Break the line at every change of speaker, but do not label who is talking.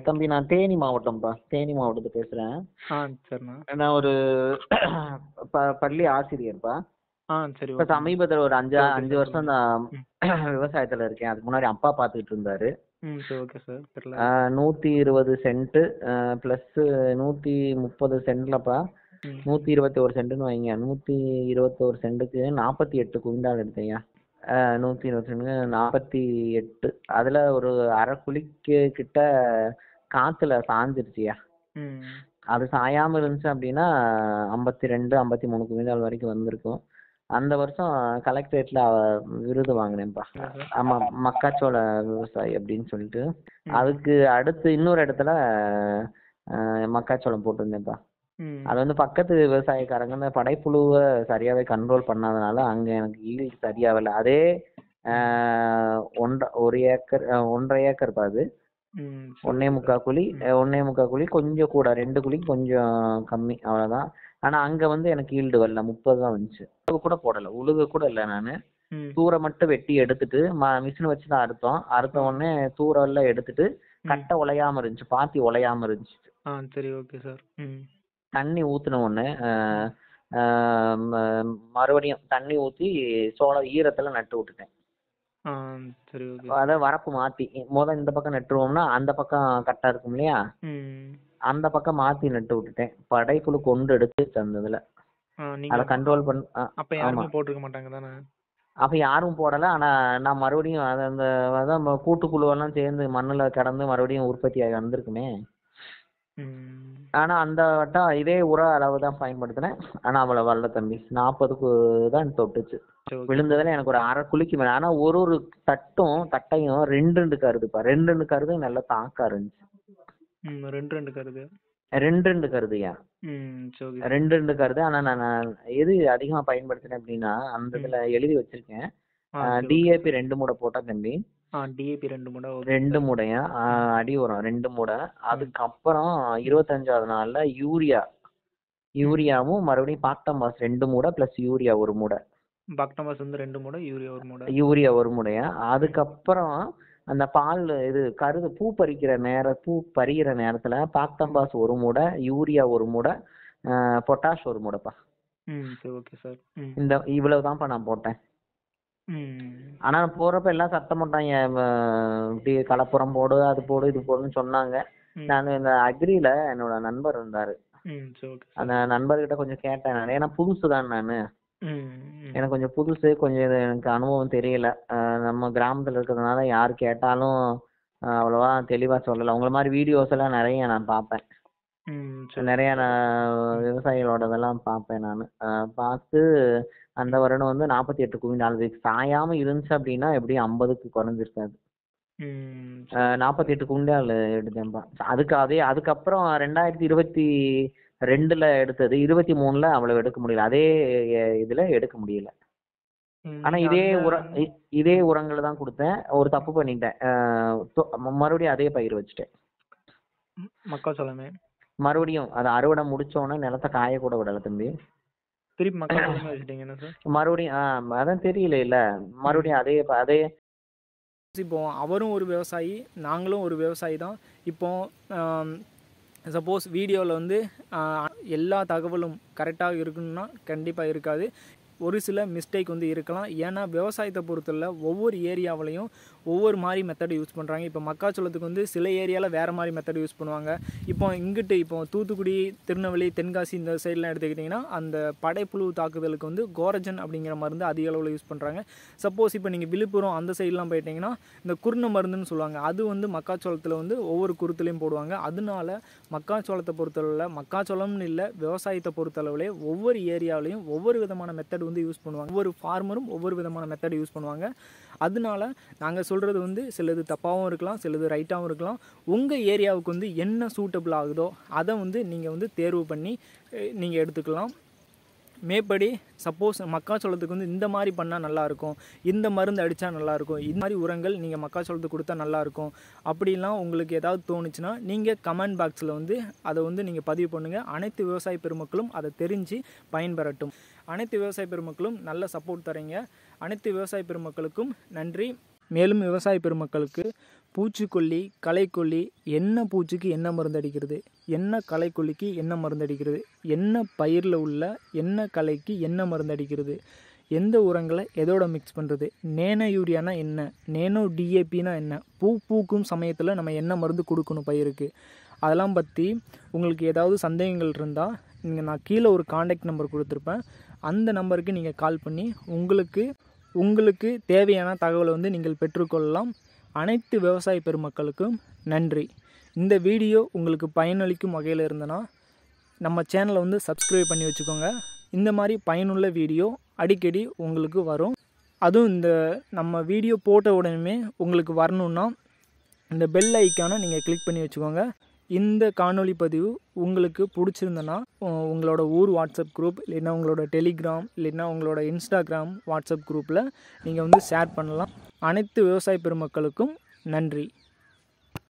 தம்பி நான் தேனி மாவட்டம்ப்பா. தேனி மாவட்டத்துல பேசுறேன்.
சரிண்ணா.
நான் ஒரு பள்ளி ஆசிரியர்ப்பா.
சரி.
இப்ப சமீபத்துல ஒரு அஞ்சு
ஓகே
அஞ்சு
சார்.
வருஷம் நான் விவசாயத்துல இருக்கேன். அதுக்கு முன்னாடி அப்பா பார்த்துக்கிட்டு இருந்தாரு.
சரி, ஓகே சார். தெரியல.
120 சென்ட் பிளஸ் 130 சென்ட்லப்பா. 121 சென்ட்னு வைங்க. 121 சென்ட்டுக்கு 48 குவிண்டால் எடுத்தேயா. 120 சென்ட்டுக்கு 48. அதுல ஒரு அரை குழிக்கு கிட்ட காத்துல சாஞ்சிருச்சியா. அது சாயாம இருந்துச்சு அப்படின்னா 52 53 குவிண்டால் வரைக்கும் வந்திருக்கும். அந்த வருஷம் கலெக்டரேட்ல விருது வாங்கினேன்ப்பா. ஆமா, மக்காச்சோள விவசாயி அப்படின்னு சொல்லிட்டு. அதுக்கு அடுத்து இன்னொரு இடத்துல மக்காச்சோளம் போட்டிருந்தேன்ப்பா. அது வந்து பக்கத்து விவசாயக்காரங்க இந்த படைப்புழுவை சரியாவே கண்ட்ரோல் பண்ணாதனால அங்க எனக்கு ஈல்டு சரியாகல. அதே 1 ஏக்கர் 1.5 ஏக்கர் பாது. 1.25 குழி கொஞ்சம் கூட, 2 குழி கொஞ்சம் கம்மி, அவ்வளவுதான். ஆனா அங்க வந்து எனக்கு ஈல்டு வரல, 30 தான் வந்துச்சு. உழுக கூட போடல, உழுக கூட இல்லை. நானு தூரை மட்டும் வெட்டி எடுத்துட்டு மிஷின் வச்சுதான் அறுத்த உடனே தூரை எல்லாம் எடுத்துட்டு கட்டை உலையாம இருந்துச்சு, பாத்தி உலையாம இருந்துச்சு.
சரி, ஓகே சார்.
தண்ணி ஊத்துன உடனே மறுபடியும் தண்ணி ஊத்தி சோளம் ஈரத்துல நட்டு விட்டுட்டேன்.
சரி, ஓகே.
அத வரப்பு மாத்தி இந்த பக்கம் நட்டுருவோம்னா அந்த பக்கம் கட்டா இருக்கும் இல்லையா, அந்த பக்கம் மாத்தி நட்டு விட்டுட்டேன். படைப்புழு கொண்டு எடுத்து தந்ததுல அதை கண்ட்ரோல் பண்ண.
அப்ப யாருமே போட்டுக்க மாட்டாங்க தானே?
அப்ப யாரும் போடல. ஆனா நான் மறுபடியும் அதான் கூட்டுக்குழுவெல்லாம் சேர்ந்து மண்ணுல கிடந்து மறுபடியும் உற்பத்தி ஆகி வந்திருக்குமே. ஆனா அந்த வட்டம் இதே உர அளவு தான் பயன்படுத்தினேன். ஆனா அவ்வளவு வரல தம்பி, 40க்கு தான் தொட்டுச்சு. விழுந்ததுல எனக்கு ஒரு அரை குழிக்கு மேல. ஆனா ஒரு தட்டையும் 2 கருதுப்பா. 2 கருது நல்ல தாக்கா இருந்துச்சு.
2 கருது.
2 கருதுயா. 2 கருது. ஆனா நான் எது அதிகமா பயன்படுத்தினேன் அப்படின்னா அந்த இதுல எழுதி வச்சிருக்கேன். டிஏபி 2 மூடை போட்டா தம்பி.
டிஏபி 2 மூடை.
2 மூடையா அடி உரம் 2 மூடை. அதுக்கப்புறம் 25வது நாள்ல யூரியாவும் மறுபடியும் பாக்டம்பாஸ் 2 மூடை பிளஸ் யூரியா 1 மூடை.
பாக்டம்பாஸ் வந்து 2 மூடை, யூரியா 1 மூடை.
யூரியா 1 மூடையா. அதுக்கப்புறம் அந்த பால் இது கருது பூ பறிக்கிற நேரத்துல பாக்டம்பாஸ் 1 மூடை, யூரியா 1 மூடை, பொட்டாஷ் 1 மூடைப்பா.
சரி, ஓகே சார்.
இந்த இவ்வளவுதான்ப்பா நான் போட்டேன். ஆனா போறப்ப எல்லாம் சத்தம் போட்டாங்க, இப்படி கலப்புறம் போடு, அது போடு, இது போடுன்னு சொன்னாங்க. நான் இந்த அக்ரியில என்னோட நண்பர் இருந்தாரு. அந்த நண்பர்கிட்ட கொஞ்சம் கேட்டேன் நான். ஏன்னா புதுசுதான் நானு, எனக்கு கொஞ்சம் புதுசு, கொஞ்சம் எனக்கு அனுபவம் தெரியல. நம்ம கிராமத்துல இருக்கிறதுனால யாரு கேட்டாலும் அவ்வளவா தெளிவா சொல்லல. உங்களை மாதிரி வீடியோஸ் எல்லாம் நிறைய நான் பார்ப்பேன். நிறைய விவசாயிகளோடதெல்லாம் பார்ப்பேன் நான். பார்த்து அந்த வருடம் வந்து 48 குவிண்டால் சாயாம இருந்துச்சு அப்படின்னா எப்படியும் 50க்கு குறைஞ்சிருக்காது. 48 குவிண்டால் எடுத்தேன்ப்பா. அதுக்கப்புறம் 2022ல எடுத்தது, 23ல அவ்வளவு எடுக்க முடியல. அதே இதுல எடுக்க முடியல. ஆனா இதே உரங்களை தான் கொடுத்தேன். ஒரு தப்பு பண்ணிட்டேன், மறுபடியும் அதே பயிர் வச்சுட்டேன்.
மக்காச்சோளமே
மறுபடியும் அதை அறுவடை முடிச்சோன்னே நிலத்தை காய கூட விடல தம்பி.
திருப்பி மக்காச்சோளமே வச்சுட்டீங்கன்னா சார்?
மறுபடியும் அதான் தெரியல இல்ல, மறுபடியும் அதே.
இப்போ அவரும் ஒரு விவசாயி, நாங்களும் ஒரு விவசாயி தான். இப்போ சப்போஸ் வீடியோவில் வந்து எல்லா தகவலும் கரெக்டாக இருக்குன்னா கண்டிப்பாக இருக்காது. ஒரு சில மிஸ்டேக் வந்து இருக்கலாம். ஏன்னா விவசாயத்தை பொறுத்தவரை ஒவ்வொரு ஏரியாவிலையும் ஒவ்வொரு மாதிரி மெத்தட் யூஸ் பண்ணுறாங்க. இப்போ மக்காச்சோளத்துக்கு வந்து சில ஏரியாவில் வேறு மாதிரி மெத்தட் யூஸ் பண்ணுவாங்க. இப்போ தூத்துக்குடி, திருநெல்வேலி, தென்காசி இந்த சைட்லாம் எடுத்துக்கிட்டிங்கன்னா அந்த படைப்புழு தாக்குதலுக்கு வந்து கோரஜன் அப்படிங்கிற மருந்து அதிக அளவில் யூஸ் பண்ணுறாங்க. சப்போஸ் இப்போ நீங்கள் விழுப்புரம் அந்த சைட்லாம் போயிட்டிங்கன்னா இந்த குருணை மருந்துன்னு சொல்லுவாங்க. அது வந்து மக்காச்சோளத்தில் வந்து ஒவ்வொரு குருத்துலையும் போடுவாங்க. அதனால மக்காச்சோளத்தை பொறுத்தளவில், மக்காச்சோளம்னு இல்லை, விவசாயத்தை பொறுத்தளவுலே ஒவ்வொரு ஏரியாவிலையும் ஒவ்வொரு விதமான மெத்தட் வந்து யூஸ் பண்ணுவாங்க. ஒவ்வொரு ஃபார்மரும் ஒவ்வொரு விதமான மெத்தட் யூஸ் பண்ணுவாங்க. அதனால நாங்கள் சொல்கிறது வந்து சிலது தப்பாகவும் இருக்கலாம், சிலது ரைட்டாகவும் இருக்கலாம். உங்கள் ஏரியாவுக்கு வந்து என்ன சூட்டபிள் ஆகுதோ அதை வந்து நீங்கள் வந்து தேர்வு பண்ணி நீங்கள் எடுத்துக்கலாம். மேற்படி சப்போஸ் மக்காச்சோளத்துக்கு வந்து இந்த மாதிரி பண்ணால் நல்லாயிருக்கும், இந்த மருந்து அடித்தா நல்லாயிருக்கும், இந்த மாதிரி உரங்கள் நீங்கள் மக்காச்சோளத்துக்கு கொடுத்தா நல்லாயிருக்கும் அப்படிலாம் உங்களுக்கு ஏதாவது தோணுச்சுன்னா நீங்கள் கமெண்ட் பாக்ஸில் வந்து அதை வந்து நீங்கள் பதிவு பண்ணுங்கள். அனைத்து விவசாய பெருமக்களும் அதை தெரிஞ்சு பயன்பெறட்டும். அனைத்து விவசாய பெருமக்களும் நல்ல சப்போர்ட் தரீங்க. அனைத்து விவசாய பெருமக்களுக்கும் நன்றி. மேலும் விவசாய பெருமக்களுக்கு பூச்சிக்கொல்லி, களைக்கொல்லி, என்ன பூச்சிக்கு என்ன மருந்து அடிக்கிறது, என்ன களைக்கொல்லிக்கு என்ன மருந்து அடிக்கிறது, என்ன பயிரில் உள்ள என்ன களைக்கு என்ன மருந்து அடிக்கிறது, எந்த உரங்களை எதோட மிக்ஸ் பண்ணுறது, நேனோ யூரியானா என்ன, நேனோ டிஏபினா என்ன, பூக்கும் சமயத்தில் நம்ம என்ன மருந்து கொடுக்கணும் பயிருக்கு, அதெல்லாம் பற்றி உங்களுக்கு ஏதாவது சந்தேகங்கள் இருந்தால் நான் கீழே ஒரு காண்டாக்ட் நம்பர் கொடுத்துருப்பேன். அந்த நம்பருக்கு நீங்கள் கால் பண்ணி உங்களுக்கு தேவையான தகவலை வந்து நீங்கள் பெற்றுக்கொள்ளலாம். அனைத்து விவசாய பெருமக்களுக்கும் நன்றி. இந்த வீடியோ உங்களுக்கு பயனளிக்கும் வகையில் இருந்தனா நம்ம சேனலை வந்து சப்ஸ்கிரைப் பண்ணி வச்சுக்கோங்க. இந்த மாதிரி பயனுள்ள வீடியோ அடிக்கடி உங்களுக்கு வரும். அதுவும் இந்த நம்ம வீடியோ போட்ட உடனே உங்களுக்கு வரணுன்னா இந்த பெல் ஐக்கானை நீங்கள் கிளிக் பண்ணி வச்சுக்கோங்க. இந்த காணொளி பதிவு உங்களுக்கு பிடிச்சிருந்தனா உங்களோட ஊர் வாட்ஸ்அப் குரூப் இல்லைன்னா உங்களோட டெலிகிராம் இல்லைன்னா உங்களோட இன்ஸ்டாகிராம் வாட்ஸ்அப் குரூப்பில் நீங்கள் வந்து ஷேர் பண்ணலாம். அனைத்து விவசாய பெருமக்களுக்கும் நன்றி.